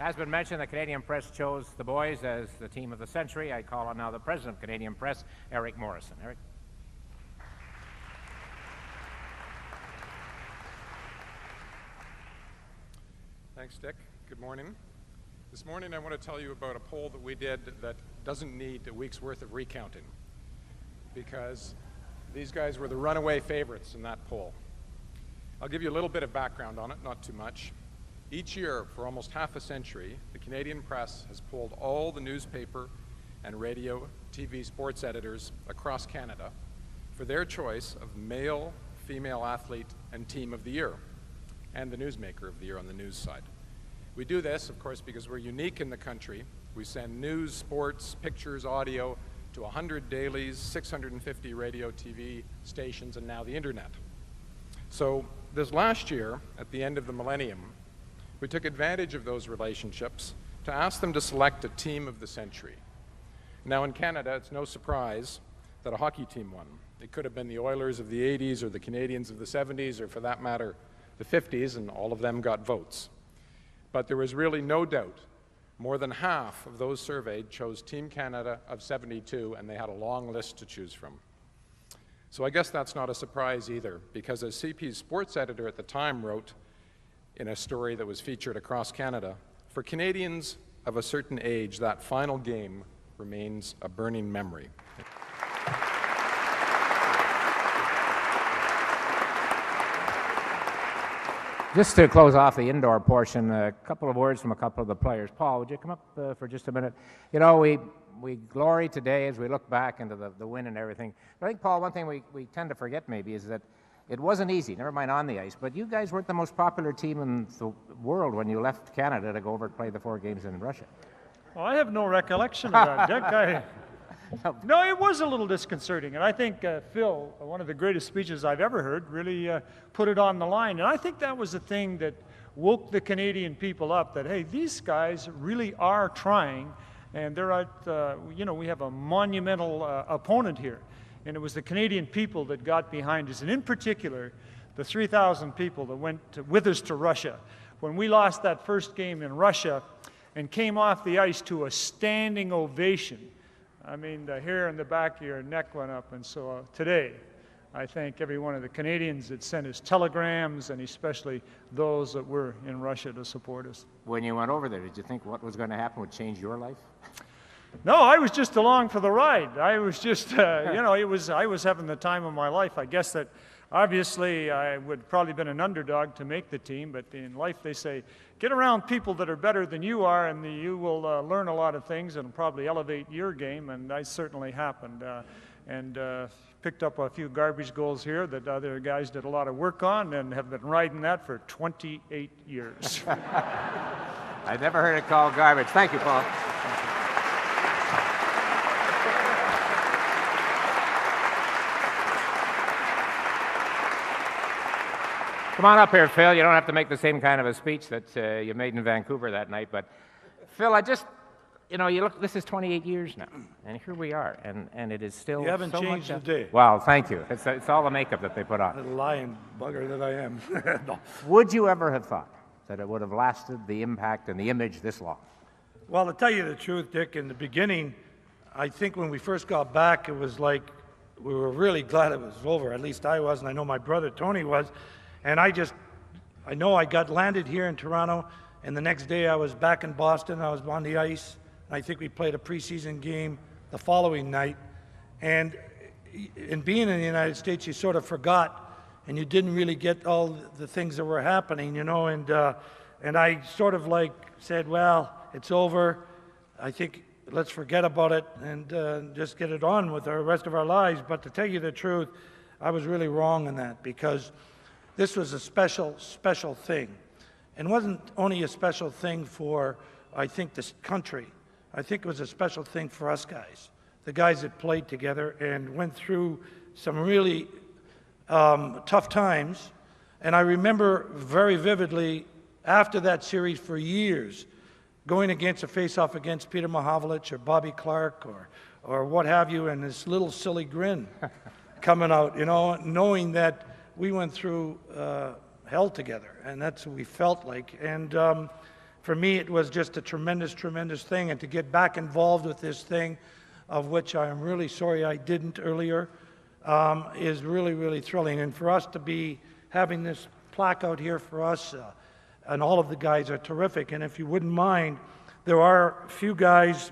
As been mentioned, the Canadian Press chose the boys as the team of the century. I call on now the president of Canadian Press, Eric Morrison. Eric. Thanks, Dick. Good morning. This morning I want to tell you about a poll that we did that doesn't need a week's worth of recounting, because these guys were the runaway favorites in that poll. I'll give you a little bit of background on it, not too much. Each year, for almost half a century, the Canadian Press has polled all the newspaper and radio, TV sports editors across Canada for their choice of male, female athlete, and team of the year, and the newsmaker of the year on the news side. We do this, of course, because we're unique in the country. We send news, sports, pictures, audio to 100 dailies, 650 radio, TV stations, and now the internet. So this last year, at the end of the millennium, we took advantage of those relationships to ask them to select a team of the century. Now in Canada, it's no surprise that a hockey team won. It could have been the Oilers of the 80s or the Canadians of the 70s, or for that matter, the 50s, and all of them got votes. But there was really no doubt. More than half of those surveyed chose Team Canada of 72, and they had a long list to choose from. So I guess that's not a surprise either, because as CP's sports editor at the time wrote in a story that was featured across Canada, for Canadians of a certain age, that final game remains a burning memory. Just to close off the indoor portion, a couple of words from a couple of the players. Paul, would you come up for just a minute? You know, we glory today as we look back into the win and everything. But I think, Paul, one thing we tend to forget maybe is that it wasn't easy, never mind on the ice, but you guys weren't the most popular team in the world when you left Canada to go over and play the 4 games in Russia. Well, I have no recollection of that, Dick. No, it was a little disconcerting, and I think Phil, one of the greatest speeches I've ever heard, really put it on the line. And I think that was the thing that woke the Canadian people up, that, hey, these guys really are trying, and they're at, you know, we have a monumental opponent here. And it was the Canadian people that got behind us, and in particular, the 3,000 people that went with us to Russia. When we lost that first game in Russia and came off the ice to a standing ovation, I mean, the hair in the back of your neck went up. And so today, I thank every one of the Canadians that sent us telegrams, and especially those that were in Russia to support us. When you went over there, did you think what was going to happen would change your life? No, I was just along for the ride. I was just, you know, I was having the time of my life. I guess that obviously I would probably been an underdog to make the team, but in life they say, get around people that are better than you are, and you will learn a lot of things and probably elevate your game, and that certainly happened. And picked up a few garbage goals here that other guys did a lot of work on, and have been riding that for 28 years. I've never heard it called garbage. Thank you, Paul. Come on up here, Phil. You don't have to make the same kind of a speech that you made in Vancouver that night. But, Phil, I just, you know, you look, this is 28 years now, and here we are, and it is still You haven't so changed much a day. Well, thank you. It's all the makeup that they put on. Little lying bugger that I am. No. Would you ever have thought that it would have lasted the impact and the image this long? Well, to tell you the truth, Dick, in the beginning, I think when we first got back, it was like we were really glad it was over. At least I was, and I know my brother Tony was. And I know I got landed here in Toronto, and the next day I was back in Boston. I was on the ice, and I think we played a preseason game the following night. And in being in the United States, you sort of forgot, and you didn't really get all the things that were happening, you know. And I sort of like said, well, it's over. I think let's forget about it and just get it on with the rest of our lives. But to tell you the truth, I was really wrong in that, because this was a special, special thing. And it wasn't only a special thing for, I think, this country. I think it was a special thing for us guys, the guys that played together and went through some really tough times. And I remember very vividly, after that series for years, going against a face-off against Peter Mahovlich or Bobby Clark or what have you, and this little silly grin coming out, you know, knowing that we went through hell together, and that's what we felt like. And for me, it was just a tremendous, tremendous thing. And to get back involved with this thing, of which I am really sorry I didn't earlier, is really, really thrilling. And for us to be having this plaque out here for us, and all of the guys are terrific. And if you wouldn't mind, there are a few guys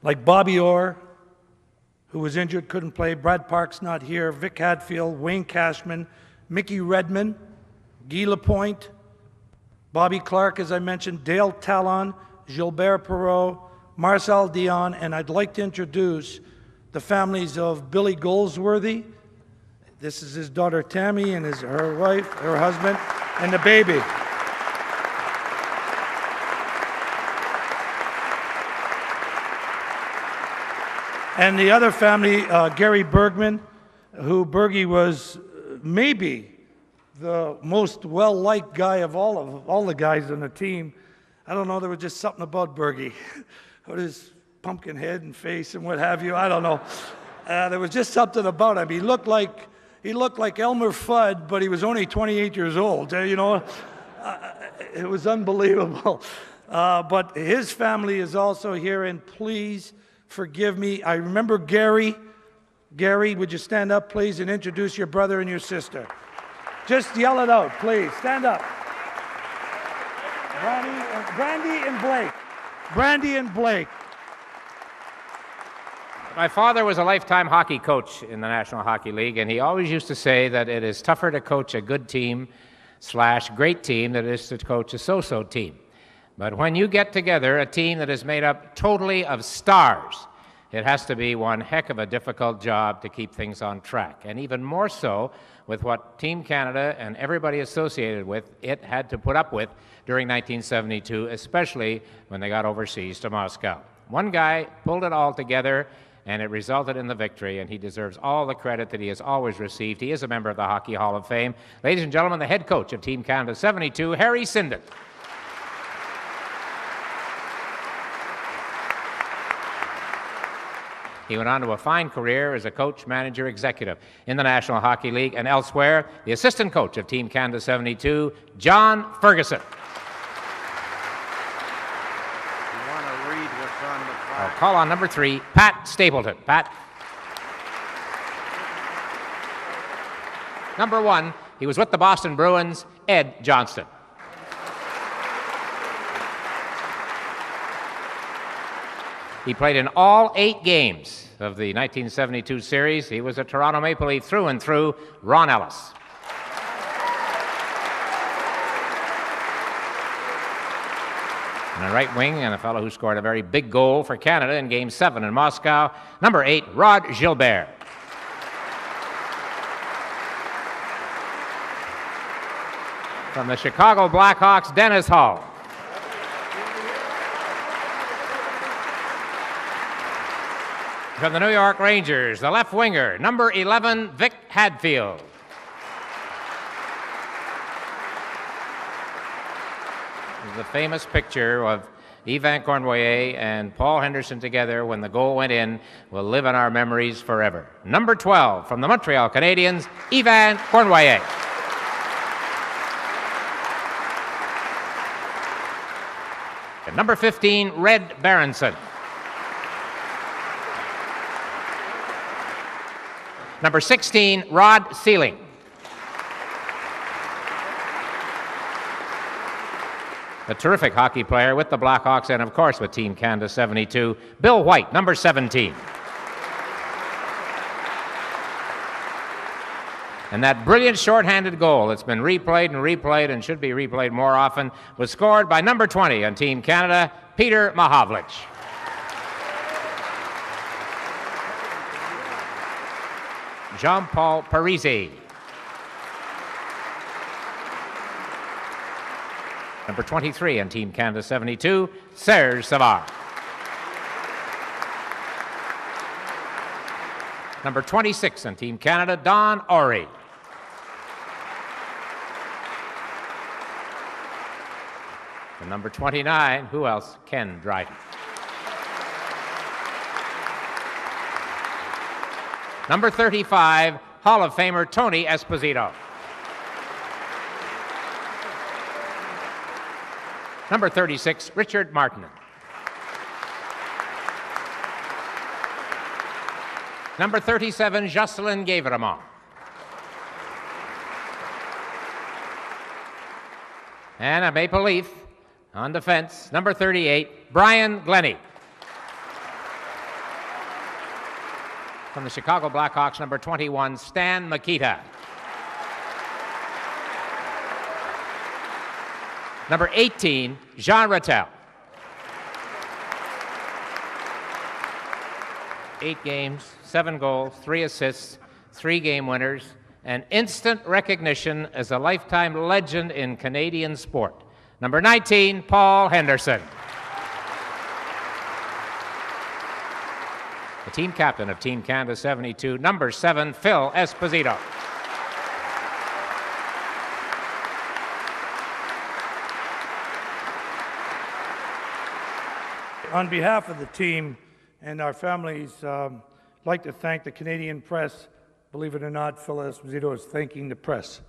like Bobby Orr, who was injured, couldn't play. Brad Park's not here. Vic Hadfield, Wayne Cashman, Mickey Redmond, Guy Lapointe, Bobby Clark, as I mentioned, Dale Talon, Gilbert Perreault, Marcel Dion, and I'd like to introduce the families of Billy Goldsworthy. This is his daughter Tammy and her wife, her husband, and the baby. And the other family, Gary Bergman, who Bergie was maybe the most well-liked guy of all the guys on the team. I don't know, there was just something about Bergie. With his pumpkin head and face and what have you, I don't know. There was just something about him. He looked like Elmer Fudd, but he was only 28 years old. You know, it was unbelievable. But his family is also here, and please forgive me. I remember Gary. Gary, would you stand up, please, and introduce your brother and your sister? Just yell it out, please. Stand up. Brandy and Blake. Brandy and Blake. My father was a lifetime hockey coach in the National Hockey League, and he always used to say that it is tougher to coach a good team / great team than it is to coach a so-so team. But when you get together a team that is made up totally of stars, it has to be one heck of a difficult job to keep things on track. And even more so with what Team Canada and everybody associated with it had to put up with during 1972, especially when they got overseas to Moscow. One guy pulled it all together, and it resulted in the victory, and he deserves all the credit that he has always received. He is a member of the Hockey Hall of Fame. Ladies and gentlemen, the head coach of Team Canada 72, Harry Sinden. He went on to a fine career as a coach, manager, executive in the National Hockey League and elsewhere. The assistant coach of Team Canada 72, John Ferguson. You want to read what's on the plaque? I'll call on number 3, Pat Stapleton. Pat. Number 1, he was with the Boston Bruins, Ed Johnston. He played in all 8 games of the 1972 series. He was a Toronto Maple Leaf through and through, Ron Ellis. And a right wing, and a fellow who scored a very big goal for Canada in Game 7 in Moscow, number 8, Rod Gilbert. From the Chicago Blackhawks, Dennis Hall. From the New York Rangers, the left winger, number 11, Vic Hadfield. The famous picture of Yvan Cournoyer and Paul Henderson together when the goal went in will live in our memories forever. Number 12, from the Montreal Canadiens, Yvan Cournoyer. And number 15, Red Berenson. Number 16, Rod Sealing. A terrific hockey player with the Blackhawks and, of course, with Team Canada 72, Bill White, number 17. And that brilliant shorthanded goal that's been replayed and replayed and should be replayed more often was scored by number 20 on Team Canada, Peter Mahovlich. Jean-Paul Parisi. Number 23 on Team Canada 72, Serge Savard. Number 26 on Team Canada, Don Orey. And number 29, who else? Ken Dryden. Number 35, Hall of Famer Tony Esposito. Number 36, Richard Martin. Number 37, Jocelyn Gavremont. And a Maple Leaf on defense, number 38, Brian Glennie. From the Chicago Blackhawks, number 21, Stan Mikita. Number 18, Jean Rattel. 8 games, 7 goals, 3 assists, 3 game winners, and instant recognition as a lifetime legend in Canadian sport. Number 19, Paul Henderson. The team captain of Team Canada 72, number 7, Phil Esposito. On behalf of the team and our families, I'd like to thank the Canadian press. Believe it or not, Phil Esposito is thanking the press.